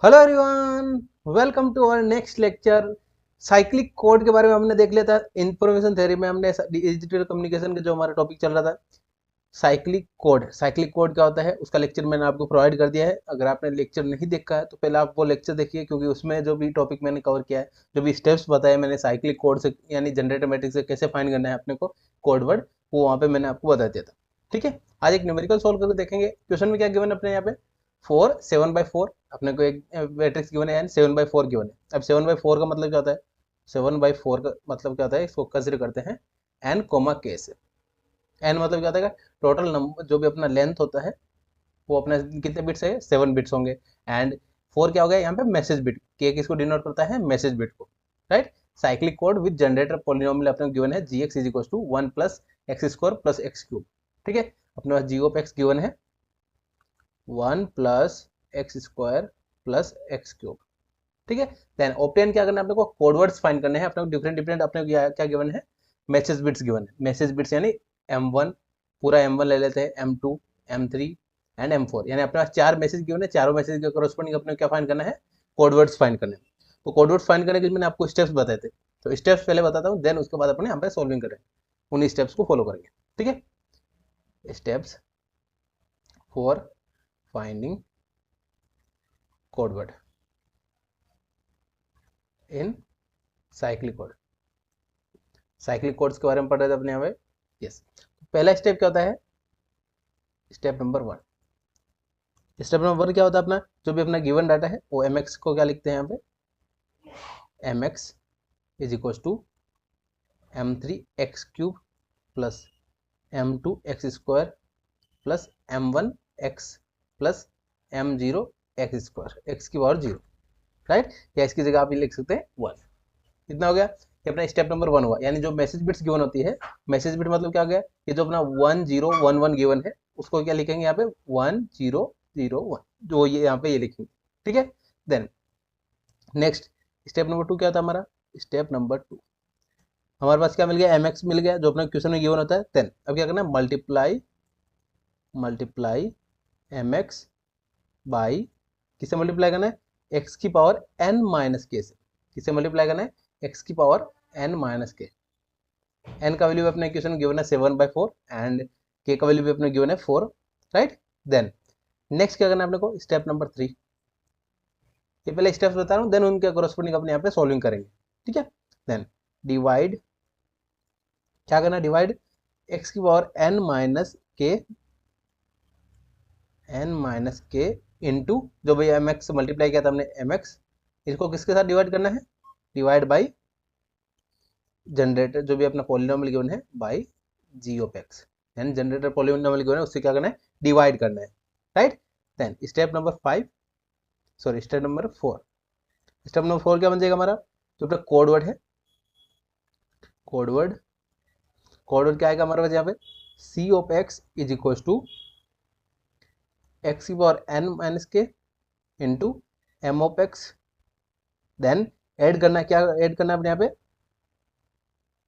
Hello everyone, welcome to our next lecture. Cyclic code के बारे में हमने देख लिया था। इंफॉर्मेशन थ्योरी में हमने डिजिटल कम्युनिकेशन का जो हमारा टॉपिक चल रहा था, साइक्लिक कोड क्या होता है उसका लेक्चर मैंने आपको प्रोवाइड कर दिया है। अगर आपने लेक्चर नहीं देखा है तो पहले आप वो लेक्चर देखिए, क्योंकि उसमें जो भी टॉपिक मैंने कवर किया है, जो भी स्टेप्स बताए मैंने साइक्लिक कोड से यानी जनरेटर मैट्रिक्स से कैसे फाइंड करना है अपने को कोड वर्ड, वो वहाँ पे मैंने आपको बता दिया था। ठीक है, आज एक न्यूमेरिकल सोल्व करके देखेंगे। क्वेश्चन में क्या गिवन है अपने यहाँ पे, 7/4 अपने को एक मैट्रिक्स गिवन है एंड 7/4 गिवन है। अब 7/4 का मतलब क्या होता है, 7/4 का मतलब क्या होता है, इसको कंसिडर करते हैं एन कोमा के से। एन मतलब क्या होता है, टोटल नंबर जो भी अपना लेंथ होता है वो अपना कितने बिट्स है, 7 बिट्स होंगे। एंड 4 क्या हो गया यहाँ पे, मैसेज बिट। के किसको डिनोट करता है, मैसेज बिट को, right. Cyclic code with generator polynomial अपने गिवन है G X is equal to 1 plus x square plus x cube. ठीक है, अपने पास जी ऑफ एक्स गिवन है 1 plus x square plus x cube. ठीक है, देन ऑब्टेन क्या करना है अपने को, कोडवर्ड्स फाइंड करने हैं अपने को। डिफरेंट डिफरेंट अपने को क्या गिवन है, मैसेज बिट्स गिवन है। मैसेज बिट्स यानी M1, पूरा M1 ले लेते हैं, M2, M3 एंड M4, यानी अपने पास 4 मैसेज गिवन है। चारों मैसेज के कॉरस्पॉन्डिंग अपने को क्या फाइंड करना है, कोडवर्ड्स फाइंड करने हैं। तो कोडवर्ड्स फाइंड करने के लिए मैंने आपको स्टेप्स बताए थे, तो स्टेप्स पहले बताता हूँ, देन उसके बाद अपने यहाँ पे सॉल्विंग करें, उन्हीं स्टेप्स को फॉलो करेंगे। ठीक है, steps for finding codeword in cyclic code. Cyclic codes के बारे में पढ़ रहे थे अपने यहाँ पे। यस, पहला स्टेप क्या होता है, स्टेप नंबर 1। स्टेप नंबर 1 क्या होता है, अपना जो भी अपना गिवन डाटा है वो mx को क्या लिखते हैं यहाँ पे, mx is equal to m3x³ plus m2x² plus m1x plus m0x², x की पावर 0, राइट। या इसकी जगह आप ये लिख सकते हैं 1। कितना हो गया, ये अपना स्टेप नंबर 1 हुआ। यानी जो मैसेज बिट्स गिवन होती है, मैसेज बिट मतलब क्या हो गया, ये जो अपना 1011 गिवन है उसको क्या लिखेंगे यहाँ पे 1001, जो ये यहाँ पे ये लिखेंगे। ठीक है, देन नेक्स्ट स्टेप नंबर 2 क्या था हमारा, स्टेप नंबर 2 हमारे पास क्या मिल गया, mx मिल गया जो अपना क्वेश्चन में गिवन होता है। देन अब क्या करना है, मल्टीप्लाई mx बाई, किससे मल्टीप्लाई करना है, x की पावर n माइनस के से। किससे मल्टीप्लाई करना है, x की पावर n माइनस के। n का वैल्यू अपने इक्वेशन गिवन है 7/4 एंड k का वैल्यू भी अपने गिवन है 4, राइट। देन नेक्स्ट क्या करना है अपने को, स्टेप नंबर 3। ये पहले स्टेप्स बता रहा हूँ, देन उनके कोरस्पोंडिंग अपने यहाँ पे सॉल्विंग करेंगे। ठीक है, देन डिवाइड, क्या करना है, डिवाइड x की पावर n माइनस के इंटू जो भाई mx मल्टीप्लाई किया था हमने mx, इसको किसके साथ डिवाइड करना है, डिवाइड बाई जनरेटर जो भी अपना पॉलिनोमियल गिवन है बाई जी ऑफ एक्स, यानी जनरेटर पॉलिनोमियल गिवन है उससे क्या करना है, डिवाइड करना है, right. Then step number 5, sorry step number 4। Step number 4 क्या बन जाएगा हमारा, जो अपना कोडवर्ड है, कोडवर्ड कोडवर्ड क्या आएगा हमारे पास यहाँ पे, C of x is equal to X की पावर n माइनस के into M of X. Then add करना है, क्या ऐड करना है अपने यहाँ पे,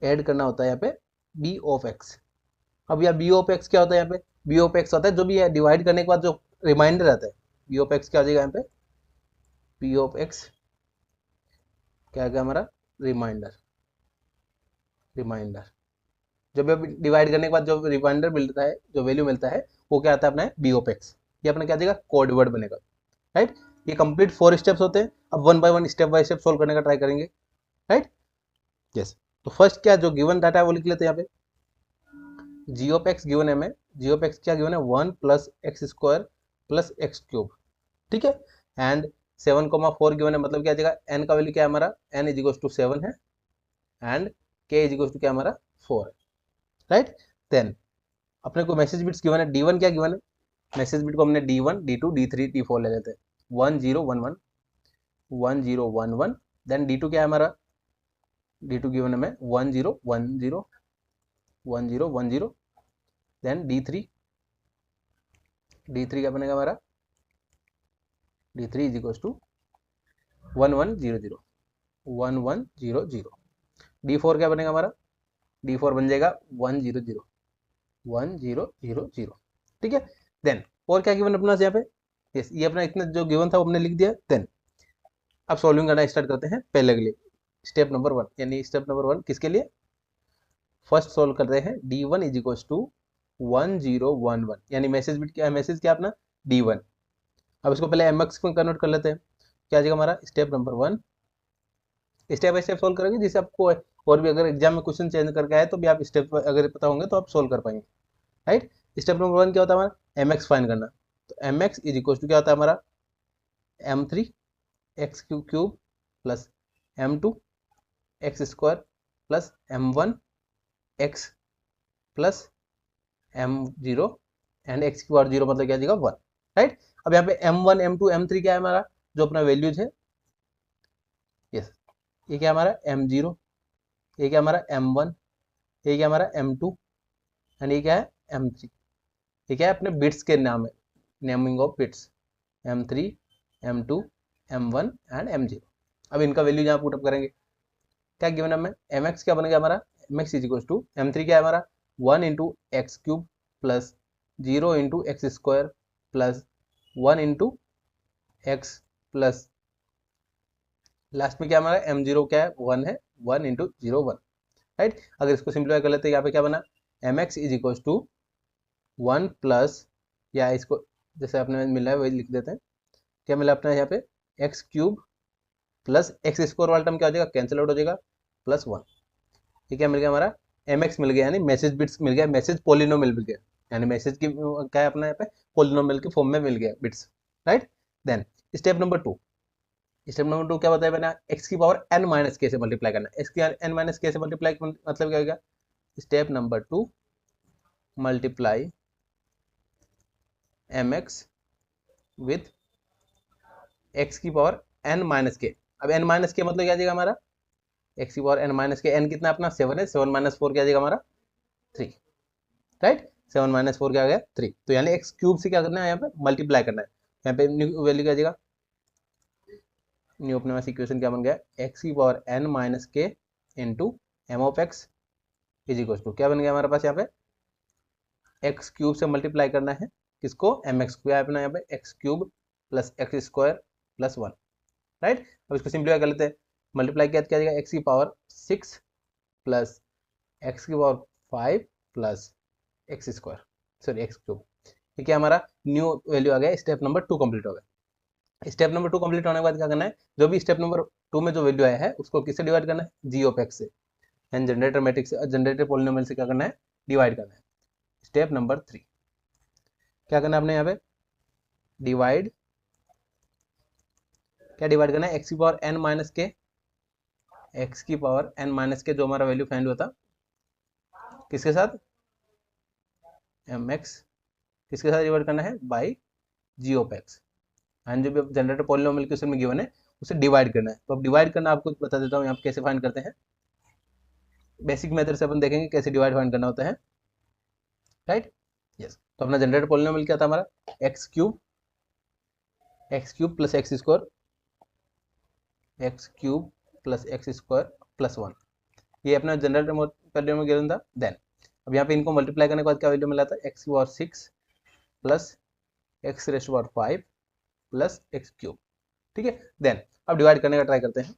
ऐड करना होता है यहाँ पे बी ऑफ एक्स। अब यार बी ऑफ एक्स क्या होता है यहाँ पे, बी ऑफ एक्स होता है जो भी है डिवाइड करने के बाद जो रिमाइंडर आता है, बी ऑफ एक्स क्या हो जाएगा यहाँ पे, बी ऑफ एक्स क्या आएगा हमारा, रिमाइंडर। रिमाइंडर जब भी डिवाइड करने के बाद जो रिमाइंडर मिलता है, जो वैल्यू मिलता है वो क्या आता है अपना बी ऑफ एक्स। ये अपना क्या देगा, कोड वर्ड बनेगा, राइट। ये कंप्लीट 4 स्टेप्स होते हैं। अब one by one step by step solve करने का ट्राई करेंगे, राइट। यस, तो फर्स्ट क्या जो गिवन डाटा है वो लिख लेते हैं यहाँ पे, जी ऑफ एक्स गिवन है हमें, जी ऑफ एक्स क्या गिवन है 1 plus x square plus x cube. ठीक है, एंड 7,4 गिवन है, मतलब क्या आ जाएगा, एन का वैल्यू क्या है हमारा, एन इज इक्वल टू 7 है एंड के इज इक्वल टू क्या हमारा 4 है, राइट। देन अपने को मैसेज बिट्स गिवन है, D1 क्या गिवन है, मैसेज बिट को हमने D1 D2 D3 D4 ले लेते हैं, 1011 1011। देन D2 क्या है हमारा, D2 गिवन है हमें 1010 1010। देन D3 क्या बनेगा हमारा, D3 is equal to 1100 1100। D4 क्या बनेगा हमारा, D4 बन जाएगा 100 1000। ठीक है, देन और क्या गिवन अपना यहाँ पे, यस ये अपना इतना जो गिवन था वो हमने लिख दिया। देन अब सॉल्विंग करना स्टार्ट करते हैं पहले के लिए। स्टेप नंबर 1 यानी स्टेप नंबर 1 किसके लिए, फर्स्ट सोल्व करते हैं d1 इज इक्वल टू 1011 यानी मैसेज बिट क्या है, मैसेज क्या अपना d1। अब इसको पहले mx में कन्वर्ट कर लेते हैं, क्या आ जाएगा हमारा step number 1। Step by step solve करेंगे जिससे आपको और भी अगर एग्जाम में क्वेश्चन चेंज करके आए तो भी आप स्टेप अगर पता होंगे तो आप सोल्व कर पाएंगे, राइट। स्टेप नंबर 1 क्या होता है हमारा mx फाइंड करना, तो mx इज इक्वल टू क्या होता है हमारा m3 x cube plus m2 x square plus m1 x plus m0 and x की पावर 0 मतलब क्या आ जाएगा 1, राइट। अब यहाँ पे m1 m2 m3 क्या है हमारा जो अपना वैल्यूज है, यस ये क्या हमारा m0, ये क्या हमारा m1, ये क्या हमारा m2 एंड ये क्या है m3। ये क्या है अपने बिट्स के नाम है, naming of bits m3 m2 m1 and m0। अब इनका वैल्यू यहाँ पुट अप करेंगे, क्या गिवन है हमें mx क्या बनेगा हमारा mx is equal to m3 क्या है हमारा 1 into x cube plus 0 into x square plus 1 into x plus last में क्या हमारा m0 क्या है 1 है 1 इंटू 0 1, राइट। अगर इसको सिंप्लीफाई कर लेते हैं यहाँ पे क्या बना mx is equal to 1 plus, या इसको जैसे आपने मिला है वही लिख देते हैं, क्या मिला अपना यहाँ पे x cube plus x square वाला टर्म क्या हो जाएगा कैंसिल आउट हो जाएगा प्लस 1। ये क्या मिल गया हमारा mx मिल गया यानी मैसेज बिट्स मिल गया, मैसेज पोलिनोमियल मिल गया यानी मैसेज की क्या है अपना यहाँ पे पोलिनोमियल के फॉर्म में मिल गया bits, right. Then step number 2, step number 2 क्या बताया मैंने x की पावर n माइनस के से मल्टीप्लाई करना, x की n माइनस के से मल्टीप्लाई मतलब क्या होगा step number 2 multiply mx with x की पावर n माइनस के। अब n माइनस के मतलब क्या आ जाएगा हमारा x की पावर n माइनस के, n कितना अपना 7 है, 7 माइनस 4 क्या आ जाएगा हमारा 3, राइट। 7 माइनस 4 क्या आ गया 3, तो यानी x क्यूब से क्या करना है यहाँ पे मल्टीप्लाई करना है, यहाँ पे न्यू वैल्यू क्या आ जाएगा, न्यू अपने पास इक्वेशन क्या बन गया x की पावर n माइनस के into M of x is equal to क्या बन गया हमारे पास यहाँ पे x क्यूब से मल्टीप्लाई करना है किसको mx को, क्या अपना यहाँ पे x cube plus x square plus 1, right. अब इसको सिंप्लीफाई कर लेते हैं, मल्टीप्लाई किया क्या जाएगा x की पावर 6 प्लस x की power 5 plus x square sorry x cube, ये क्या हमारा न्यू वैल्यू आ गया, स्टेप नंबर 2 कंप्लीट हो गया। स्टेप नंबर 2 कंप्लीट होने के बाद क्या करना है, जो भी स्टेप नंबर 2 में जो वैल्यू आया है उसको किससे डिवाइड करना है जी ऑफ एक्स से, एंड जनरेटर मैट्रिक्स से जनरेटर पॉलिनोमियल से क्या करना है डिवाइड करना है। स्टेप नंबर 3 क्या करना है आपने यहाँ पे डिवाइड, क्या डिवाइड करना है एक्स की पावर n माइनस के, एक्स की पावर n माइनस के जो हमारा वैल्यू फाइंड हुआ था किसके साथ mx, किसके साथ डिवाइड करना है by ji of x, and जो भी जनरेटर पॉलिनोमियल क्वेश्चन में गिवन है उसे डिवाइड करना है। तो अब डिवाइड करना आपको बता देता हूँ यहाँ पे कैसे फाइंड करते हैं, बेसिक मेथड से अपन देखेंगे कैसे डिवाइड फाइंड करना होता है, राइट। यस तो अपना जनरेटर पॉलिनोमियल क्या था हमारा x cube plus x square, x cube plus x square plus 1, ये अपना जनरेटर पॉलिनोमियल गिवन था। देन अब यहाँ पे इनको मल्टीप्लाई करने के बाद क्या वैल्यू मिला था एक्स की power 6 plus x raised power 5 plus x cube, ठीक है। देन अब डिवाइड करने का ट्राई करते हैं।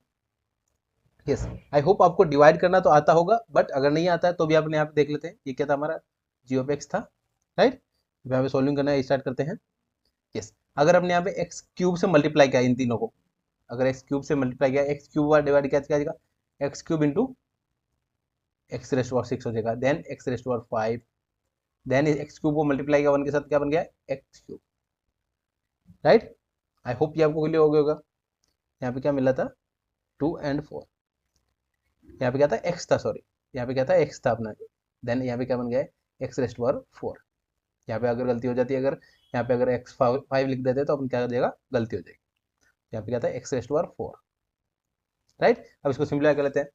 यस आई होप आपको डिवाइड करना तो आता होगा, बट अगर नहीं आता है तो भी आपने यहाँ पे देख लेते हैं ये क्या था हमारा जी ऑफ एक्स था, राइट। यहाँ पे सॉल्विंग करना स्टार्ट करते हैं। यस अगर आपने यहाँ पे एक्स क्यूब से मल्टीप्लाई किया इन तीनों को, अगर एक्स क्यूब से मल्टीप्लाई किया एक्स क्यूब डिवाइड किया क्या जाएगा x cube into x raised power 6 हो जाएगा, then x raised power 5, then x cube को मल्टीप्लाई किया 1 के साथ क्या बन गया x cube, right. I hope ये आपको क्लियर हो गया होगा। यहाँ पे क्या मिला था 2 एंड 4, यहाँ पे क्या था एक्स था, सॉरी यहाँ पे क्या था एक्स था अपना, देन यहाँ पे क्या बन गया एक्स रेस्ट पावर 4। यहाँ पे अगर गलती हो जाती है, अगर यहाँ पे अगर एक्स 5 लिख देते तो अपन क्या हो जाएगा गलती हो जाएगी, यहाँ पे क्या था एक्स रेस्ट पावर 4, राइट। अब इसको सिंप्लीफाई कर लेते हैं।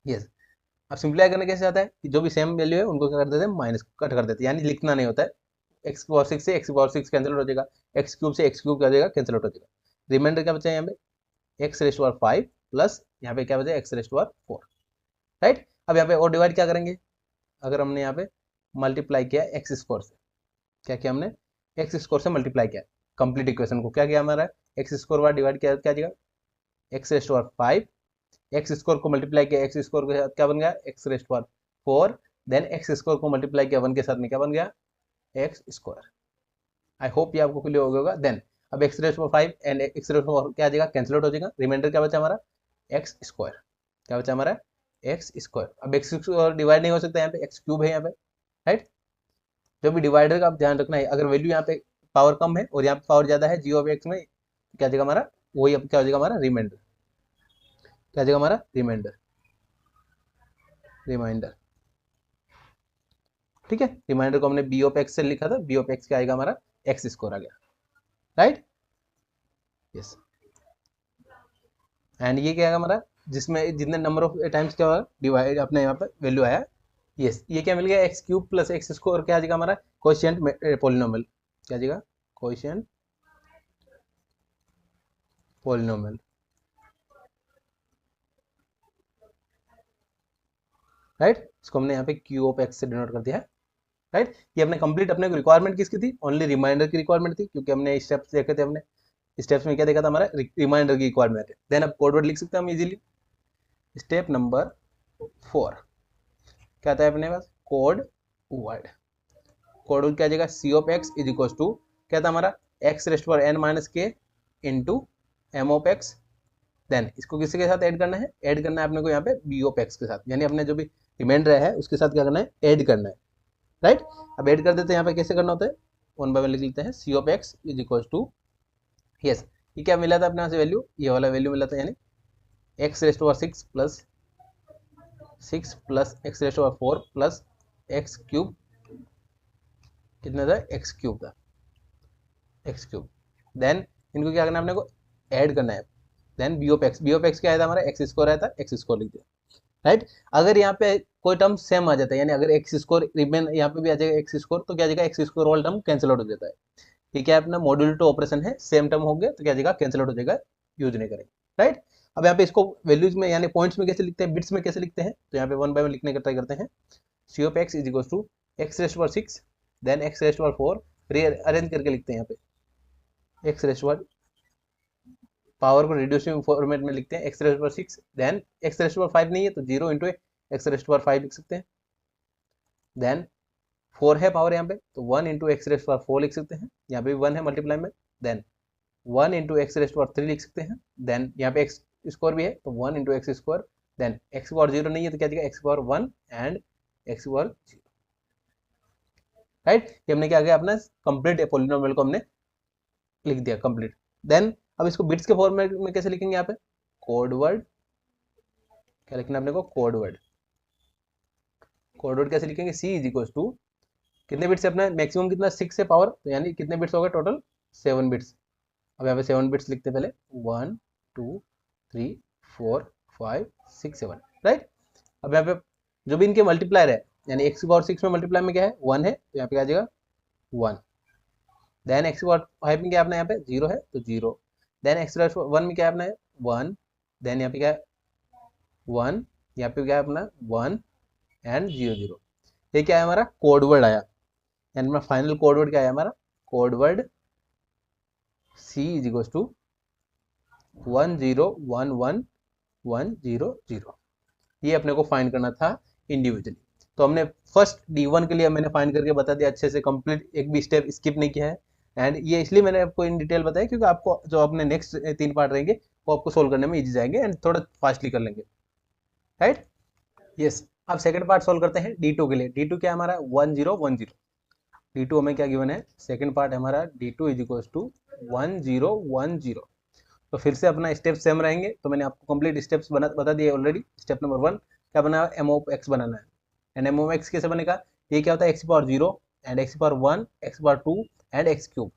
यस अब सिंप्लीफाई करने कैसे आता है कि जो भी सेम वैल्यू है उनको क्या कर देते हैं माइनस कट कर देते हैं, यानी लिखना नहीं होता है, एक्स पावर 6 से एक्स पावर 6 कैंसिल हो जाएगा, एक्स क्यूब से एक्स क्यूब क्या हो जाएगा कैंसिल आउट हो जाएगा, रिमाइंडर क्या बचा है यहाँ पे एक्स रेस्ट पावर 5 प्लस यहाँ पे क्या बचा एक्स रेस्ट पावर 4, राइट। अब यहाँ पे और डिवाइड क्या करेंगे, अगर हमने यहाँ पे मल्टीप्लाई किया एक्स स्क्वायर से, क्या किया हमने एक्स स्क्वायर से मल्टीप्लाई किया कंप्लीट इक्वेशन को, क्या किया हमारा एक्स स्क्वायर बार डिवाइड किया क्या जाएगा x raised power 5, x square को मल्टीप्लाई किया एक्स स्क्वायर के साथ क्या बन गया x raised power 4, then x square को मल्टीप्लाई किया 1 के साथ में क्या बन गया एक्स स्क्वायर। आई होप ये आपको क्लियर हो गया होगा। देन अब x raised power 5 and x raised power क्या आ जाएगा, कैंसिल आउट हो जाएगा, रिमाइंडर क्या बचा हमारा एक्स स्क्वायर, क्या बचा हमारा एक्स स्क्वायर। अब एक्स स्क्वायर डिवाइड नहीं हो सकता, यहाँ पे एक्स क्यूब है यहाँ पे, राइट। जो भी डिवाइडर का आप ध्यान रखना है, अगर वैल्यू यहाँ पे पावर कम है और यहाँ पे पावर ज्यादा है जी ऑफ एक्स में, क्या जाएगा हमारा वही, अब क्या हो जाएगा हमारा रिमाइंडर, क्या जाएगा हमारा रिमाइंडर, रिमाइंडर, ठीक है। रिमाइंडर को हमने बी ऑफ एक्स से लिखा था, बी ऑफ एक्स क्या आएगा हमारा एक्स स्क्वायर आ गया, राइट, यस। एंड ये क्या आएगा हमारा, जिसमें जितने नंबर ऑफ टाइम्स क्या होगा डिवाइड अपने यहाँ पे वैल्यू आया, यस। ये क्या मिल गया x cube plus x square, क्या आ जाएगा हमारा कोएफिशिएंट पॉलिनोमियल, क्या आ जाएगा कोएफिशिएंट पॉलिनोमियल, राइट। इसको हमने यहाँ पे क्यू ऑफ एक्स से डिनोट कर दिया है, राइट। ये अपने कंप्लीट अपने रिक्वायरमेंट किसकी थी, ओनली रिमाइंडर की रिक्वायरमेंट थी, क्योंकि हमने स्टेप्स देखे थे, हमने स्टेप्स में क्या देखा था हमारा रिमाइंडर की रिक्वायरमेंट है। देन अब कोड वर्ड लिख सकते हैं हम इजीली। स्टेप नंबर 4 क्या था अपने पास कोड वर्ड, कोड वर्ड क्या आ जाएगा C of x is equal to क्या था हमारा एक्स रेस्ट पर एन माइनस के into M of X. Then इसको किसी के साथ ऐड करना है, ऐड करना है अपने को यहाँ पे बी ऑफ एक्स के साथ, यानी अपने जो भी रिमाइंडर है उसके साथ क्या करना है ऐड करना है, राइट। अब ऐड कर देते हैं यहाँ पे, कैसे करना होता है वन बाय वन लिख लेते हैं। सी of x is equal to yes, ये क्या मिला था अपने यहाँ से वैल्यू, ये वाला वैल्यू मिला था, यानी x raised over 6 plus 6 plus x raised over 4 plus x cube, कितना था एक्स क्यूब था, एक्स क्यूब। देन इनको क्या करना है अपने को ऐड करना है। Then b of x, b of x क्या आया था हमारा एक्स स्क्वायर आया था, एक्स स्क्वायर लिख दिया, राइट। अगर यहाँ पे कोई टर्म सेम आ जाता है, यानी अगर एक्स स्क्वायर रिमेन यहाँ पे भी आ जाएगा एक्स स्क्वायर, तो क्या आ जाएगा एक्स स्क्वायर वाला टर्म कैंसिल आउट हो जाता है। ये क्या है अपना मॉड्यूलेटर ऑपरेशन है, सेम टर्म हो गया तो क्या आ जाएगा कैंसिल आउट हो जाएगा, यूज नहीं करेंगे, राइट। अब यहाँ पे इसको वैल्यूज में यानी पॉइंट्स में कैसे लिखते हैं, बिट्स में कैसे लिखते हैं, तो यहाँ पे वन बाय वन लिखने का ट्राई करते हैं। सी of x is equal to x raised power 6 then x raised power 4, arrange करके लिखते हैं यहाँ पे एक्स रेस्ट पावर, पावर को रिड्यूसिंग फॉर्मेट में लिखते हैं x raised power 6 then x raised power 5 नहीं है तो 0 इंटू एक्स रेस्ट पावर 5 लिख सकते हैं। देन 4 है पावर यहाँ पे तो 1 इंटू एक्स रेस्ट पावर 4 लिख सकते हैं, यहाँ पे भी 1 है मल्टीप्लाई में। Then 1 into x raised power 3 लिख सकते हैं। देन यहाँ पे एक्स स्क्वायर भी है तो 1 into x square, then x power 0 नहीं है तो क्या दिखेगा x power 1 and x power 0, right. ये हमने क्या किया अपना कंप्लीट पॉलिनोमियल को हमने लिख दिया कंप्लीट। देन अब इसको बिट्स के फॉर्मेट में कैसे लिखेंगे, यहाँ पे कोड वर्ड, क्या लिखना है अपने को कोड वर्ड, कोड वर्ड कैसे लिखेंगे सी इज इक्वल टू कितने बिट्स है अपना मैक्सिमम कितना 6 है पावर, तो यानी कितने बिट्स हो गए टोटल 7 बिट्स। अब यहाँ पे 7 बिट्स लिखते हैं पहले 1 2 3 4 5 6 7, राइट। अब यहाँ पे जो भी इनके मल्टीप्लायर है, यानी एक्स पावर 6 में मल्टीप्लाई में क्या है 1 है तो यहाँ पे क्या आ जाएगा 1। देन एक्स पावर 5 में क्या अपना यहाँ पे 0 है तो 0। देन एक्स पावर 1 में क्या अपना है 1, देन यहाँ पे क्या है 1, यहाँ पे क्या है अपना 1 एंड 0 0। ये क्या है हमारा कोड वर्ड आया, यानी हमारा फाइनल कोड वर्ड क्या है हमारा code word c is equal to 1 0 1 1 1 0 0। ये अपने को फाइंड करना था इंडिविजुअली, तो हमने फर्स्ट D1 के लिए मैंने फाइंड करके बता दिया अच्छे से, कंप्लीट एक भी स्टेप स्किप नहीं किया है। एंड ये इसलिए मैंने आपको इन डिटेल बताया क्योंकि आपको जो अपने नेक्स्ट 3 पार्ट रहेंगे वो आपको सोल्व करने में इजी जाएंगे एंड थोड़ा फास्टली कर लेंगे, राइट, यस। अब सेकंड पार्ट सोल्व करते हैं D2 के लिए। D2 क्या हमारा 1 0 1 0, D2 हमें क्या गिवन है, सेकंड पार्ट हमारा D2 इज इक्वल टू 1 0 1 0। तो फिर से अपना स्टेप सेम रहेंगे, तो मैंने आपको कंप्लीट स्टेप्स बता दिए ऑलरेडी। स्टेप नंबर 1 क्या बना एम ऑफ एक्स बनाना है, एंड एम ऑफ एक्स कैसे बनेगा, ये क्या होता है x power 0 and x power 1 x power 2 and x cube,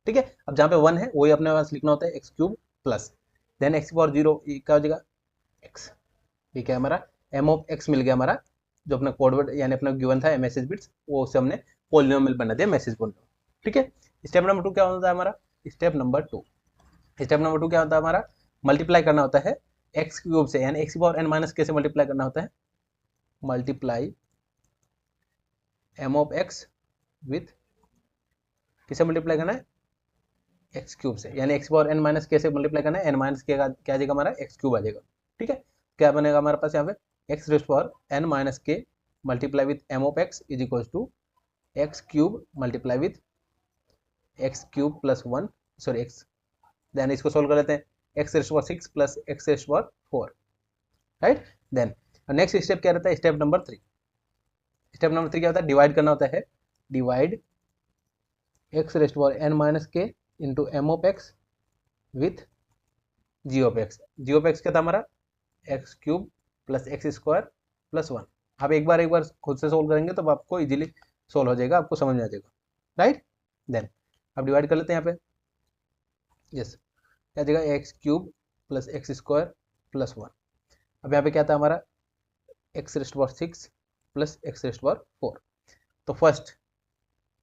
ठीक है। अब जहाँ पे 1 है वही अपने पास लिखना होता है x cube plus then x power 0 ये क्या हो जाएगा एक्स। ठीक है, हमारा एम ऑफ एक्स मिल गया हमारा, जो अपना कोड वर्ड यानी अपना गिवन था मैसेज बिट्स, वो उससे हमने पॉलिनोमियल बना दिया मैसेज पॉलिनोमियल, ठीक है। स्टेप नंबर 2 क्या होता है हमारा, स्टेप नंबर 2 क्या होता है हमारा मल्टीप्लाई करना होता है एक्स क्यूब से, यानी एक्स की पावर एन माइनस कैसे मल्टीप्लाई करना होता है, multiply m of x with किसे मल्टीप्लाई करना है एक्स क्यूब से, यानी एक्स पावर एन माइनस के से मल्टीप्लाई करना है, एन माइनस के का क्या आ जाएगा हमारा एक्स क्यूब आ जाएगा। ठीक है, क्या बनेगा हमारे पास यहाँ पे x raised power n minus k multiply with m of x is equal to x cube multiply with x cube plus one, sorry x, then इसको सोल्व कर लेते हैं, x raised power six plus x raised power four, right. Then next step क्या रहता है, step number three. Step number three क्या होता है, डिवाइड करना होता है, divide x raised power n minus के into M of x with g of x. G of x क्या था हमारा x cube plus x square plus one. आप एक बार खुद से सोल्व करेंगे तो आपको इजीली सोल्व हो जाएगा, आपको समझ में आ जाएगा, राइट। देन अब डिवाइड कर लेते हैं यहाँ पे, यस क्या जाएगा x cube plus x square plus one. अब यहाँ पे क्या था हमारा x raised power six plus x raised power four. तो फर्स्ट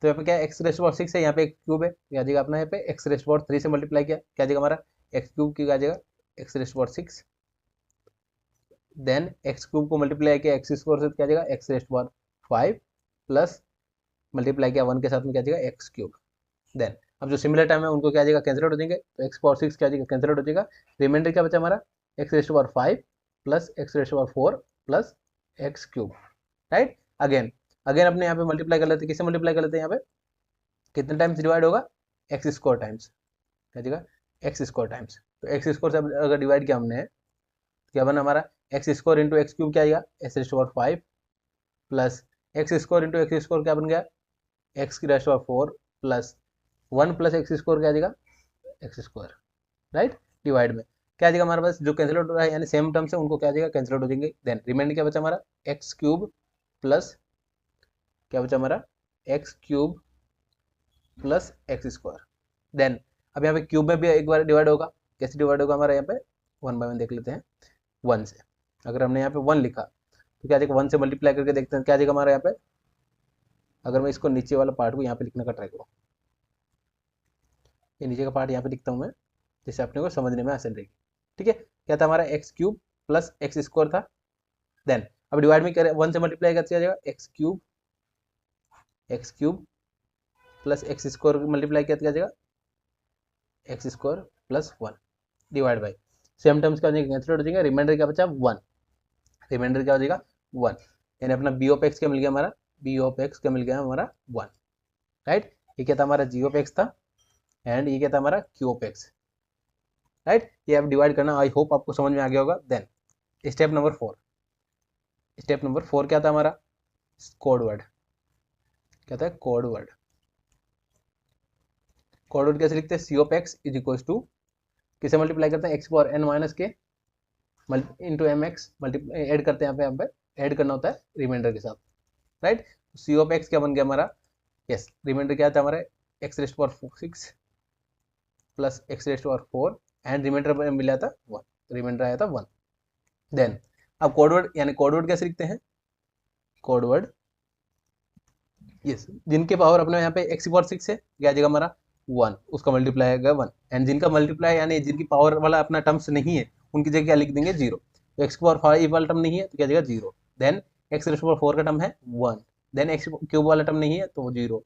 तो यहाँ पे क्या एक्स रेस्ट पावर सिक्स है, यहाँ पे एक क्यूब है, क्या जाएगा अपना यहाँ पे एक्स रेस्ट पावर थ्री से मल्टीप्लाई किया, क्या जाएगा हमारा एक्स क्यूब की क्या जाएगा x raised power six, then x cube को मल्टीप्लाई किया एक्स स्क्वायर से क्या जाएगा x raised power five plus multiply किया वन के साथ में क्या जाएगा एक्स क्यूब। देन अब जो सिमिलर टाइम है उनको क्या जाएगा कैंसिल आउट हो जाएंगे, तो एक्स पावर सिक्स क्या जाएगा कैंसिल आउट हो जाएगा, रिमाइंडर क्या बचा हमारा x raised power five plus x raised power four plus x cube, right. Again again अपने यहाँ पे मल्टीप्लाई कर लेते हैं, किससे मल्टीप्लाई कर लेते हैं यहाँ पे, कितने टाइम्स डिवाइड होगा एक्स स्क्वायर टाइम्स, क्या जाएगा एक्स स्क्वायर टाइम्स। तो एक्स स्क्वायर से अगर डिवाइड किया हमने क्या बना हमारा x square into x cube क्या आएगा x raised power five plus x square into x square क्या बन गया एक्स की rest power four plus one plus x square क्या आ जाएगा एक्स स्क्वायर, राइट। डिवाइड में क्या आ जाएगा हमारे पास जो कैंसिल आउट हो रहा है यानी सेम टर्म्स है उनको क्या आ जाएगा कैंसिल आउट हो जाएंगे। देन रिमाइंडर क्या बचा हमारा एक्स क्यूब प्लस क्या बचा हमारा x cube plus x square. Then अब यहाँ पे क्यूब में भी एक बार डिवाइड होगा, कैसे डिवाइड होगा हमारा यहाँ पे वन बाय वन देख लेते हैं, वन से। अगर हमने यहाँ पे वन लिखा तो क्या जाएगा वन से मल्टीप्लाई करके देखते हैं क्या जाएगा हमारा यहाँ पे, अगर मैं इसको नीचे वाला पार्ट को यहाँ पे लिखने का ट्राई करूँ, ये नीचे का पार्ट यहाँ पे लिखता हूँ मैं, जिससे अपने को समझने में आसान रहेगी। ठीक है, क्या था हमारा x cube plus x square था, देन अब डिवाइड में करें वन से मल्टीप्लाई करते जाएगा x cube plus x square multiply किया जाएगा x square plus one divide by same terms का कैंसिल हो जाएगा, रिमाइंडर क्या बचा वन, रिमाइंडर क्या हो जाएगा वन, यानी अपना बी ऑफ एक्स क्या मिल गया हमारा बी ऑफ एक्स क्या मिल गया हमारा वन, राइट। ये क्या था हमारा जी ऑफ एक्स था एंड ये क्या था हमारा क्यू ऑफ एक्स, राइट। ये आप डिवाइड करना, आई होप आपको समझ में आ गया होगा। Then step number four, step number four क्या था हमारा कोड वर्ड, क्या था कोड वर्ड। कोड वर्ड कैसे लिखते हैं सी of x is equal to किसे मल्टीप्लाई करते हैं एक्स पावर एन माइनस के into m x multiply add करते हैं, यहाँ पे ऐड करना होता है रिमाइंडर के साथ, राइट। सी ऑफ एक्स क्या बन गया हमारा, यस रिमाइंडर क्या था हमारा x raised power six plus x raised power four and remainder मिला था वन, रिमाइंडर आया था वन। देन अब कोडवर्ड यानी कोडवर्ड कैसे लिखते हैं कोडवर्ड, यस जिनके पावर अपने यहाँ पे एक्स पावर सिक्स है क्या आ जाएगा हमारा वन, उसका मल्टीप्लाई आएगा वन, एंड जिनका मल्टीप्लाई यानी जिनकी पावर वाला अपना टर्म्स नहीं है उनकी जगह क्या लिख देंगे जीरो, तो एक्स पावर फाइव वाला टर्म नहीं है तो क्या जाएगा zero, then x raised power four का टर्म है वन, देन एक्स क्यूब वाला टर्म नहीं है तो जीरो,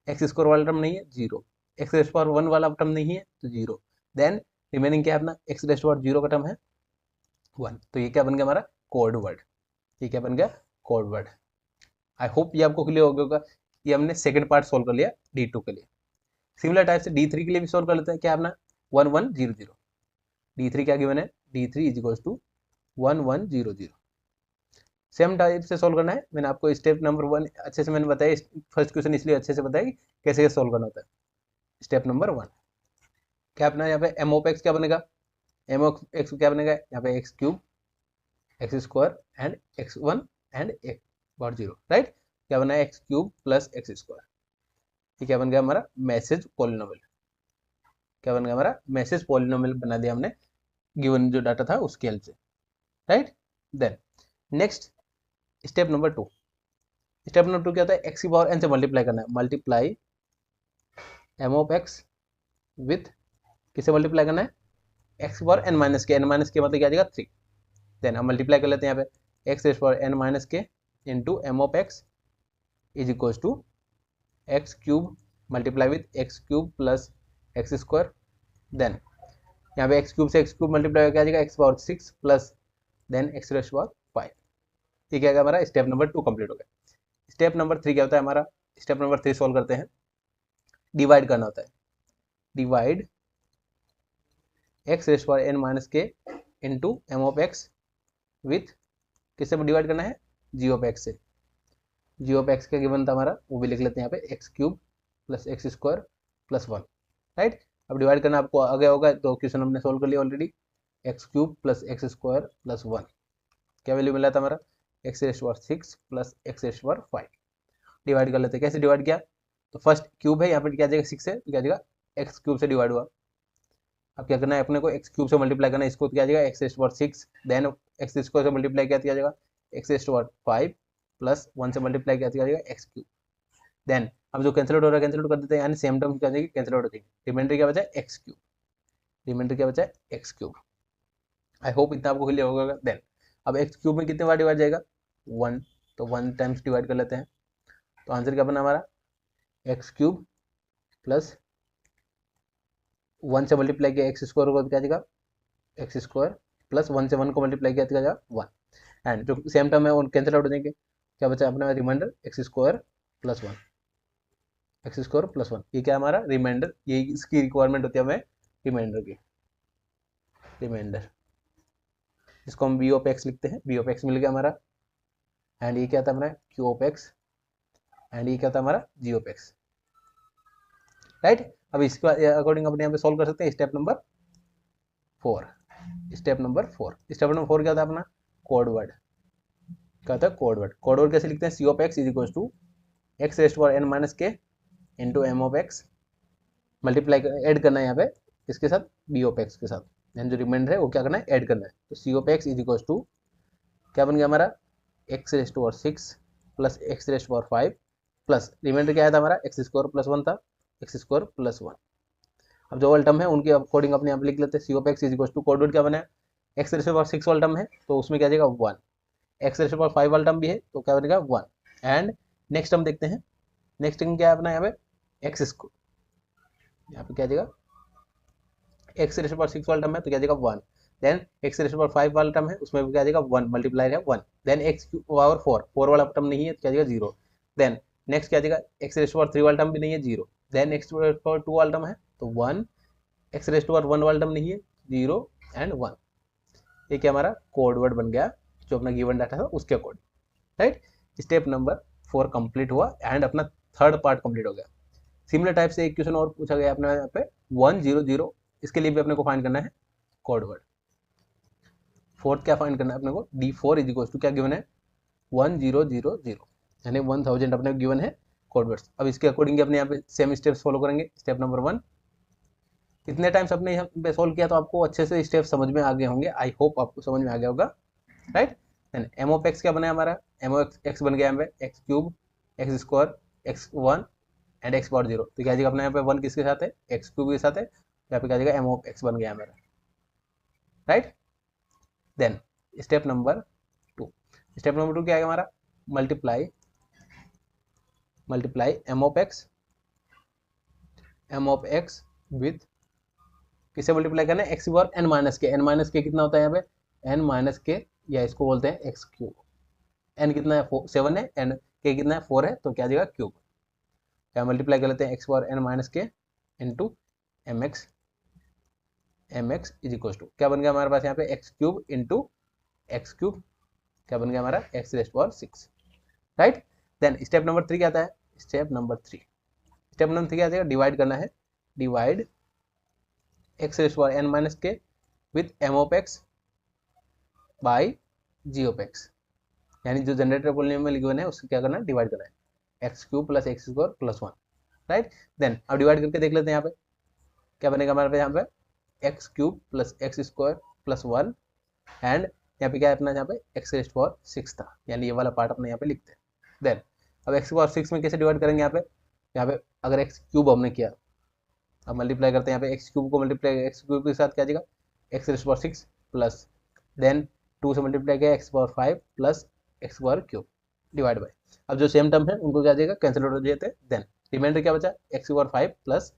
एक्स स्क्वायर वाला टर्म नहीं है zero, x raised power one वाला टर्म नहीं है तो जीरो, देन रिमेनिंग क्या है अपना एक्स रेस्ट पावर जीरो का टर्म है वन। तो ये क्या बन गया हमारा कोड वर्ड, ये क्या बन गया कोड वर्ड। आई होप ये आपको क्लियर हो गया होगा। ये हमने सेकंड पार्ट सोल्व कर लिया D2 के लिए। सिमिलर टाइप से D3 के लिए भी सोल्व कर लेते हैं, क्या अपना 1100, D3 क्या गिवन है D3 is equal to 1100, same type से सोल्व करना है। मैंने आपको स्टेप नंबर वन अच्छे से मैंने बताया, फर्स्ट क्वेश्चन इसलिए अच्छे से बताया कि कैसे सोल्व करना होता है। स्टेप नंबर वन क्या अपना यहाँ पे एम ऑफ एक्स क्या बनेगा, एम ऑफ एक्स क्या बनेगा यहाँ पे x cube x square and x one and x power zero, right. क्या बना है x cube plus x square, ये क्या बन गया हमारा मैसेज पॉलिनोमियल, क्या बन गया हमारा मैसेज पॉलिनोमियल बना दिया हमने गिवन जो डाटा था उसके हेल्प से, right. Then next step number two, step number two क्या होता है एक्स की पावर एन से मल्टीप्लाई करना है, multiply m of x with किसे मल्टीप्लाई करना है एक्स की power n minus k, n minus k मतलब क्या आ जाएगा थ्री, देन हम मल्टीप्लाई कर लेते हैं यहाँ पे x raised power n minus के into M of x is equal to x cube multiply with x cube plus x square, then यहाँ पे एक्स क्यूब से एक्स क्यूब मल्टीप्लाई क्या आ जाएगा x power 6 plus then x raise power 5। ये क्या हमारा स्टेप नंबर 2 कंप्लीट हो गया। स्टेप नंबर 3 क्या होता है हमारा, स्टेप नंबर 3 सॉल्व करते हैं। डिवाइड करना होता है, divide x raise power n minus के into M of x with किससे डिवाइड करना है, जी ऑफ एक्स से। जी ऑफ एक्स का गिवन था हमारा, वो भी लिख लेते हैं यहाँ पे x cube plus x square plus 1, right. अब डिवाइड करना आपको आ गया होगा, तो क्वेश्चन हमने सोल्व कर लिया already. X cube plus x square plus 1 क्या वैल्यू मिला था हमारा, x raise power 6 plus x raise power 5। Divide कर लेते हैं, कैसे डिवाइड किया, तो फर्स्ट क्यूब है यहाँ पे क्या जाएगा 6 है तो क्या जाएगा एक्स क्यूब से डिवाइड हुआ। अब क्या करना है अपने को, एक्स क्यूब से मल्टीप्लाई करना है, इसको क्या जाएगा x raise power 6, then x square से मल्टीप्लाई किया जाएगा एक्स रेस पावर 5 प्लस 1 से मल्टीप्लाई किया जाएगा एक्स क्यूब। देन अब जो कैंसिल आउट हो रहा है कैंसिल आउट कर देते हैं, यानी सेम टर्म क्या जाएगी कैंसिल आउट हो जाएगी। रिमाइंडर क्या बचा है एक्स क्यूब, रिमाइंडर क्या बचा है एक्स क्यूब। आई होप इतना आपको क्लियर होगा। देन अब एक्स क्यूब में कितने बार डिवाइड जाएगा 1, तो 1 टाइम्स डिवाइड कर लेते हैं, तो आंसर क्या बना हमारा एक्स क्यूब प्लस 1 से मल्टीप्लाई किया एक्स स्क्वायर को क्या जाएगा एक्स स्क्वायर प्लस 1 से 1 को मल्टीप्लाई किया जाएगा 1, एंड जो सेम टर्म है वो कैंसिल आउट हो जाएंगे। क्या बचा अपना remainder x square plus 1, x square plus 1, ये क्या हमारा रिमाइंडर, ये इसकी रिक्वायरमेंट होती है हमें रिमाइंडर की, रिमाइंडर इसको हम बी ऑफ एक्स लिखते हैं, बी ऑफ एक्स मिल गया हमारा, एंड ये क्या था हमारा क्यू ऑफ एक्स, एंड ये क्या था हमारा जी ऑफ एक्स, राइट। अब इसके अकॉर्डिंग अपने यहाँ पे सॉल्व कर सकते हैं step number 4। Step number 4, step number 4 क्या था अपना कोड वर्ड, क्या था कोड वर्ड। कोड वर्ड कैसे लिखते हैं, सी of x is equal to x raised power n minus के into M of x, multiply add करना है यहाँ पे इसके साथ बी ऑफ एक्स के साथ, यानी जो रिमाइंडर है वो क्या करना है ऐड करना है। तो c of x is equal to क्या बन गया हमारा x raised power 6 plus x raised power 5 plus remainder क्या आया था हमारा एक्स स्क्वायर प्लस 1 था, एक्स स्क्वायर प्लस 1। अब जो वाला टर्म है उनके अकॉर्डिंग अपने यहाँ पे लिख लेते हैं, सी of x is equal to code word क्या बना है एक्स रेस्ट पावर 6 वाला टर्म है तो उसमें क्या जाएगा 1, एक्स रेस्ट पावर 5 वाला टर्म भी है तो क्या बनेगा 1, एंड नेक्स्ट टर्म देखते हैं, नेक्स्ट टर्म क्या है अपना यहाँ पे एक्स स्क्वायर, यहाँ पे क्या जाएगा एक्स रेस्ट पावर 6 वाला टर्म है तो क्या जाएगा 1, देन एक्स रेस्ट पावर 5 वाला टर्म है उसमें भी क्या जाएगा 1 मल्टीप्लाई है 1, देन एक्स पावर 4 वाला टर्म नहीं है तो क्या जाएगा 0, देन नेक्स्ट क्या जाएगा एक्स रेस्ट पावर 3 वाला टर्म भी नहीं है 0, देन एक्स पावर 2 वाला टर्म है तो 1, एक्स रेस्ट पावर 1 वाला टर्म नहीं है 0 एंड 1। ये क्या हमारा कोड वर्ड बन गया जो अपना गिवन डाटा था उसके according, right. Step number 4 complete हुआ एंड अपना थर्ड पार्ट कंप्लीट हो गया। सिमिलर टाइप से एक क्वेश्चन और पूछा गया अपने यहाँ पे 100, इसके लिए भी अपने को फाइंड करना है कोड वर्ड। फोर्थ क्या फाइंड करना है अपने को, D4 इज इक्वल टू क्या गिवन है 1000, यानी 1000 अपने गिवन है कोड वर्ड्स। अब इसके अकॉर्डिंग अपने यहाँ पे सेम स्टेप्स फॉलो करेंगे। स्टेप नंबर 1 इतने टाइम्स अपने यहाँ पे सोल्व किया तो आपको अच्छे से स्टेप समझ में आ गए होंगे, आई होप आपको समझ में आ गया होगा, right. Then m of x क्या बना है हमारा, एम ऑफ एक्स बन गया यहाँ पे x cube x square x 1 and x power 0, तो क्या जाएगा अपने यहाँ पे 1 किसके साथ है एक्स क्यूब के साथ है, यहाँ पे क्या जाएगा एम ऑफ एक्स बन गया हमारा, right. Then step number 2, step number 2 क्या है हमारा multiply m of x with किसे मल्टीप्लाई करना है एक्स पावर एन माइनस के कितना होता है यहाँ पे एन माइनस के, या इसको बोलते हैं एक्स क्यूब। एन कितना है 7 है, एन के कितना है 4 है तो क्या जाएगा क्यूब, क्या मल्टीप्लाई कर लेते हैं एक्स पावर एन माइनस के into m x is equal to क्या बन गया हमारे पास यहाँ पे x cube into x cube, क्या बन गया हमारा x raised power 6, right. Then step number 3 क्या आता है, स्टेप नंबर 3 क्या आता है डिवाइड करना है, divide x raised power n minus k with m of x by ji of x, यानी जो जनरेटर पॉलिनोमियल गिवन है उसको क्या करना है डिवाइड करना है x cube plus x square plus 1, right. Then अब डिवाइड करके देख लेते हैं यहाँ पे क्या बनेगा हमारे पे यहाँ पे x cube plus x square plus 1, and यहाँ पे क्या है अपना यहाँ पे एक्स रेस्ट पावर 6 था, यानी ये वाला पार्ट अपने यहाँ पे लिखते हैं। देन अब एक्स पावर 6 में कैसे डिवाइड करेंगे यहाँ पे अगर एक्स क्यूब हमने किया, अब मल्टीप्लाई करते हैं यहाँ पे एक्स क्यूब को मल्टीप्लाई एक्स क्यूब के साथ क्या जाएगा x raised power 6 plus then 2 से मल्टीप्लाई किया x power 5 plus x power cube divide by, अब जो सेम टर्म है उनको क्या जाएगा कैंसिल हो जाते हैं। देन रिमाइंडर क्या बचा x power 5 plus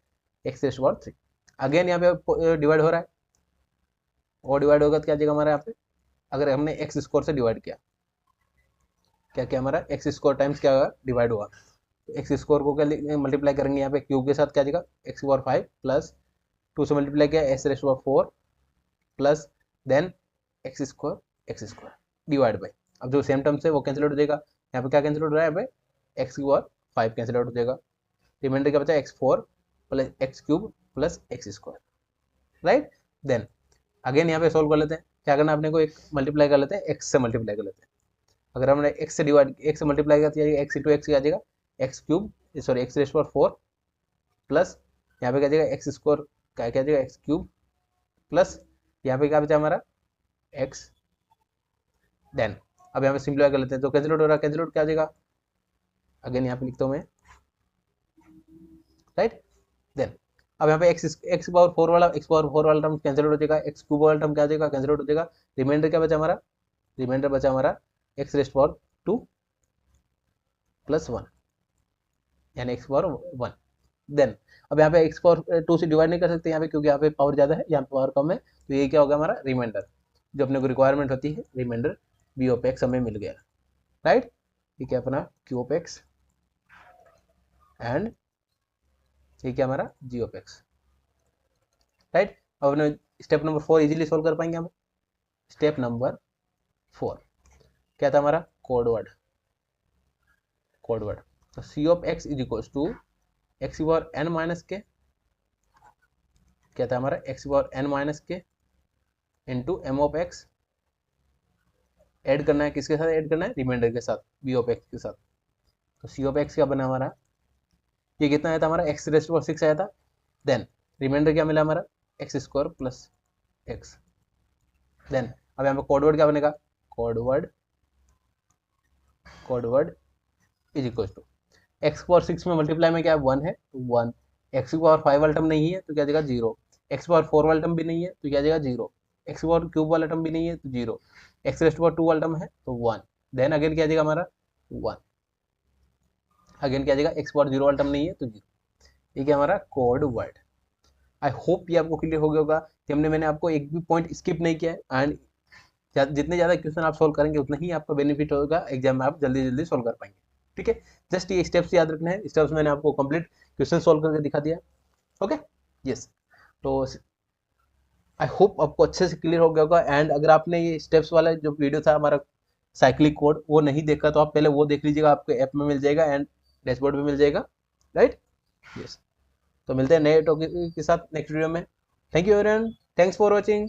x raised power 3, again यहाँ पे डिवाइड हो रहा है, और डिवाइड होगा तो क्या आ जाएगा हमारा यहाँ पे, अगर हमने एक्स स्क्वायर से डिवाइड किया, क्या क्या हमारा एक्स स्क्वायर टाइम्स क्या होगा, डिवाइड हुआ, तो एक्स स्क्वायर को क्या मल्टीप्लाई करेंगे यहाँ पे क्यूब के साथ, क्या आ जाएगा एक्स पावर 5 प्लस 2 से मल्टीप्लाई किया x raise power 4 plus then x square divide by, अब जो सेम टर्म से वो कैंसिल आउट हो जाएगा, यहाँ पे क्या कैंसिल आउट हो रहा है, यहाँ पे एक्स की पावर 5 कैंसिल आउट हो जाएगा, रिमाइंडर क्या बचा x4 plus x cube plus x square, right. Then again यहाँ पे सोल्व कर लेते हैं, क्या करना है अपने को, एक मल्टीप्लाई कर लेते हैं, एक्स से मल्टीप्लाई कर लेते हैं, अगर हमने एक्स से डिवाइड एक्स से मल्टीप्लाई करते हैं एक्स इंटू एक्स आ जाएगा x cube, sorry x raise power 4 plus यहाँ पे क्या जाएगा एक्स स्क्वायर, क्या क्या जाएगा एक्स क्यूब प्लस यहाँ पे क्या बचा हमारा एक्स। देन अब यहाँ पे सिंप्लीफाई कर लेते हैं, तो कैंसिल आउट हो रहा है, कैंसिल आउट क्या आ जाएगा, अगेन यहाँ पे लिखता हूँ मैं, राइट। देन अब यहाँ पे एक्स पावर 4 वाला टर्म कैंसिल आउट हो जाएगा, एक्स क्यूब वाला टर्म क्या आ जाएगा, कैंसिल आउट हो जाएगा, रिमाइंडर क्या बचा हमारा, रिमाइंडर बचा हमारा एक्स रेस्ट पावर 2 प्लस 1 यानी एक्स पावर 1। देन अब यहाँ पे एक्स पावर 2 से डिवाइड नहीं कर सकते यहाँ पे, क्योंकि यहाँ पे पावर ज़्यादा है, यहाँ पे पावर कम है, तो ये क्या होगा हमारा रिमाइंडर, जो अपने को रिक्वायरमेंट होती है, रिमाइंडर बी ऑफ एक्स हमें मिल गया, राइट। ठीक है अपना क्यू ऑफ एक्स एंड ठीक है हमारा जी ऑफ एक्स, राइट। अब अपने स्टेप नंबर 4 इजीली सोल्व कर पाएंगे हम। स्टेप नंबर 4 क्या था हमारा, कोड वर्ड, तो c of x is equal to x power n minus k, क्या था हमारा एक्स पावर एन माइनस के into M of x, add करना है किसके साथ, ऐड करना है रिमाइंडर के साथ, बी ऑफ एक्स के साथ, तो सी ऑफ एक्स क्या बना हमारा, ये कितना आया था हमारा एक्स रेस्ट पावर 6 आया था, देन रिमाइंडर क्या मिला हमारा x square plus x. Then अब यहाँ पे कोड वर्ड क्या बनेगा, code word is equal to x power 6 में मल्टीप्लाई में क्या है 1 है, तो 1, एक्स पावर 5 वाला टर्म नहीं है तो क्या जाएगा 0, एक्स पावर 4 वाला टर्म भी नहीं है तो क्या जाएगा 0, एक्स पावर क्यूब वाला टर्म भी नहीं है तो 0, एक्स रेस्ट पावर 2 वाला टर्म है तो 1, देन अगेन क्या जाएगा हमारा 1, अगेन क्या जाएगा एक्स पावर 0 वाला टर्म नहीं है तो 0, ये क्या हमारा कोड वर्ड। आई होप ये आपको क्लियर हो गया होगा कि मैंने आपको एक भी पॉइंट स्किप नहीं किया है, एंड जितने ज़्यादा क्वेश्चन आप सोल्व करेंगे उतना ही आपका बेनिफिट होगा, एग्जाम में आप जल्दी जल्दी सोल्व कर पाएंगे, ठीक है। जस्ट ये स्टेप्स याद रखना है, स्टेप्स मैंने आपको कंप्लीट क्वेश्चन सोल्व करके दिखा दिया, ओके यस। तो आई होप आपको अच्छे से क्लियर हो गया होगा, एंड अगर आपने ये स्टेप्स वाला जो वीडियो था हमारा साइक्लिक कोड वो नहीं देखा तो आप पहले वो देख लीजिएगा, आपको ऐप में मिल जाएगा एंड डैशबोर्ड में मिल जाएगा, राइट यस। तो मिलते हैं नए टॉपिक के साथ नेक्स्ट वीडियो में। Thank you everyone, thanks for watching.